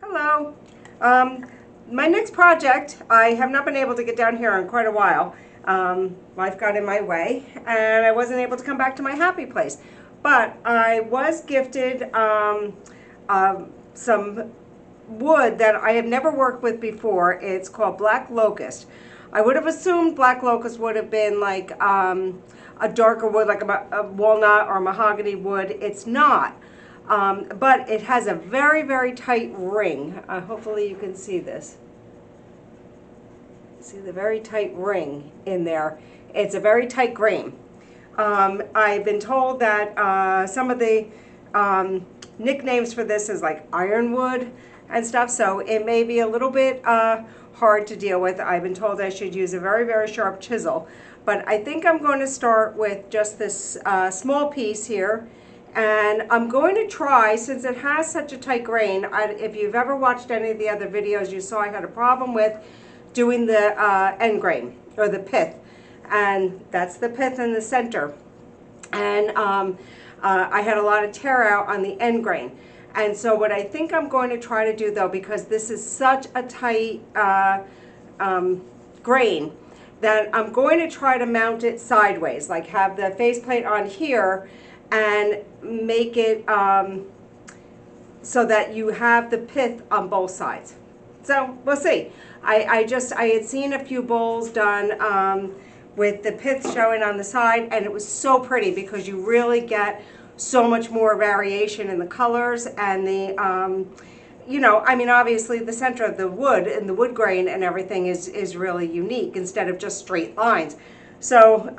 Hello. Um, my next project, I have not been able to get down here in quite a while. Life got in my way, and I wasn't able to come back to my happy place. But I was gifted some wood that I have never worked with before. It's called black locust. I would have assumed black locust would have been like a darker wood, like a walnut or mahogany wood. It's not. But it has a very, very tight ring. Hopefully you can see this. See the very tight ring in there. It's a very tight grain. I've been told that some of the nicknames for this is like ironwood and stuff, so it may be a little bit hard to deal with. I've been told I should use a very, very sharp chisel, but I think I'm going to start with just this small piece here. And I'm going to try, since it has such a tight grain, if you've ever watched any of the other videos, you saw I had a problem with doing the end grain, or the pith. And that's the pith in the center. And I had a lot of tear out on the end grain. And so what I think I'm going to try to do, though, because this is such a tight grain, that I'm going to try to mount it sideways, like have the faceplate on here and make it so that you have the pith on both sides. So we'll see. I had seen a few bowls done with the pith showing on the side, and it was so pretty because you really get so much more variation in the colors and the I mean, obviously the center of the wood and the wood grain and everything is really unique instead of just straight lines. So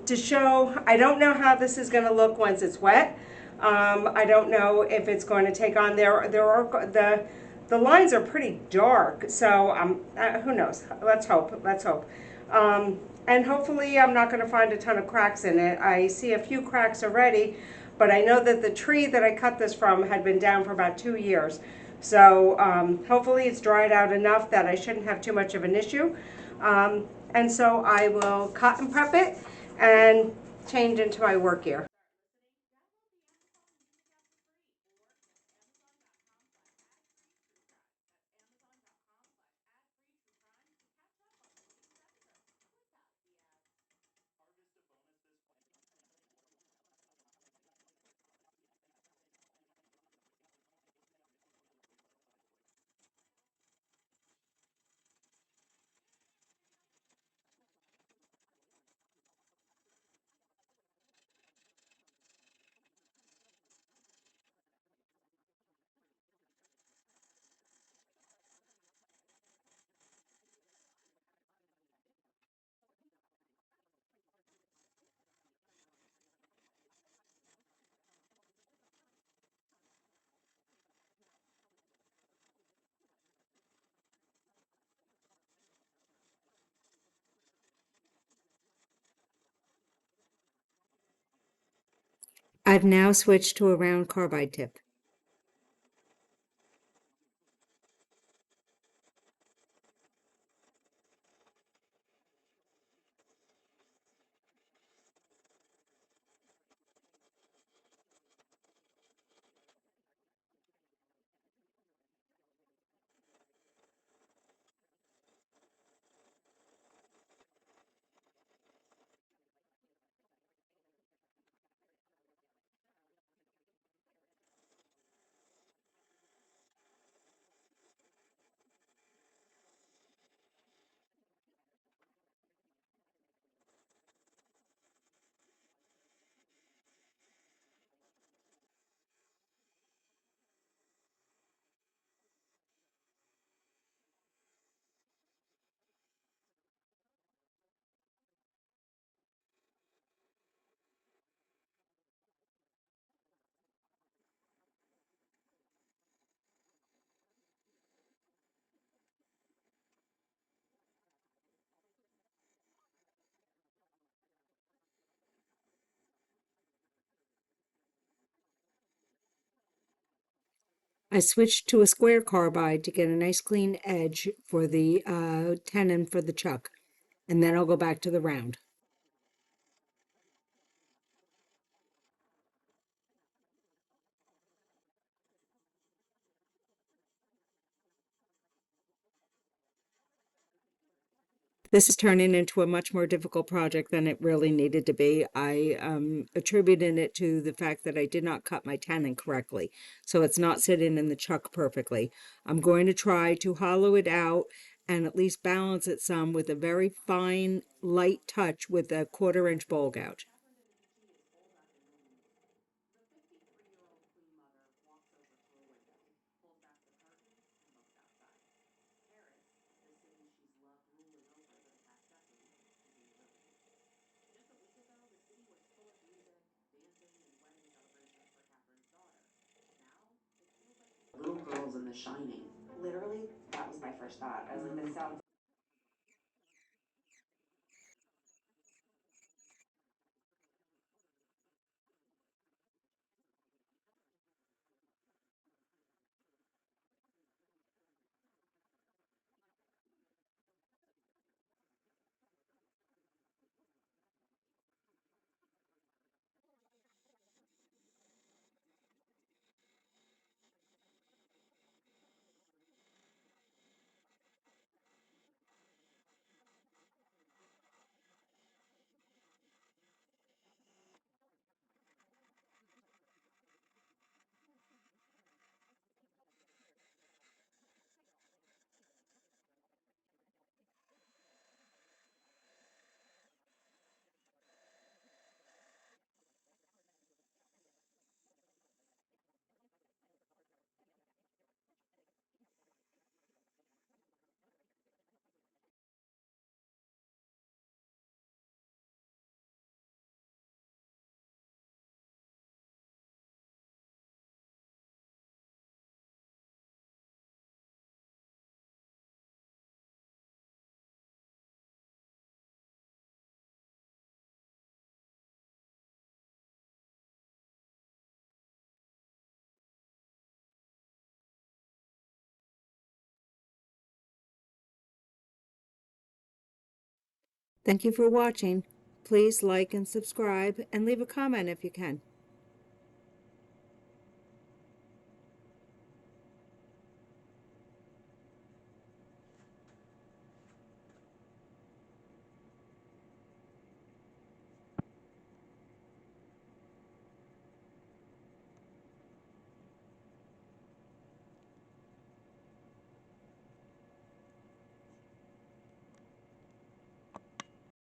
to show, I don't know how this is going to look once it's wet. I don't know if it's going to take on the lines are pretty dark, so who knows? Let's hope. Let's hope. And hopefully I'm not going to find a ton of cracks in it. I see a few cracks already, but I know that the tree that I cut this from had been down for about 2 years. So hopefully it's dried out enough that I shouldn't have too much of an issue. And so I will cut and prep it and change into my work gear. I've now switched to a round carbide tip. I switched to a square carbide to get a nice clean edge for the tenon for the chuck, and then I'll go back to the round. This is turning into a much more difficult project than it really needed to be. I attributed it to the fact that I did not cut my tenon correctly, so it's not sitting in the chuck perfectly. I'm going to try to hollow it out and at least balance it some with a very fine, light touch with a 1/4 inch bowl gouge. Little girls in The Shining. Literally, that was my first thought. I was like, this sounds. Thank you for watching. Please like and subscribe and leave a comment if you can.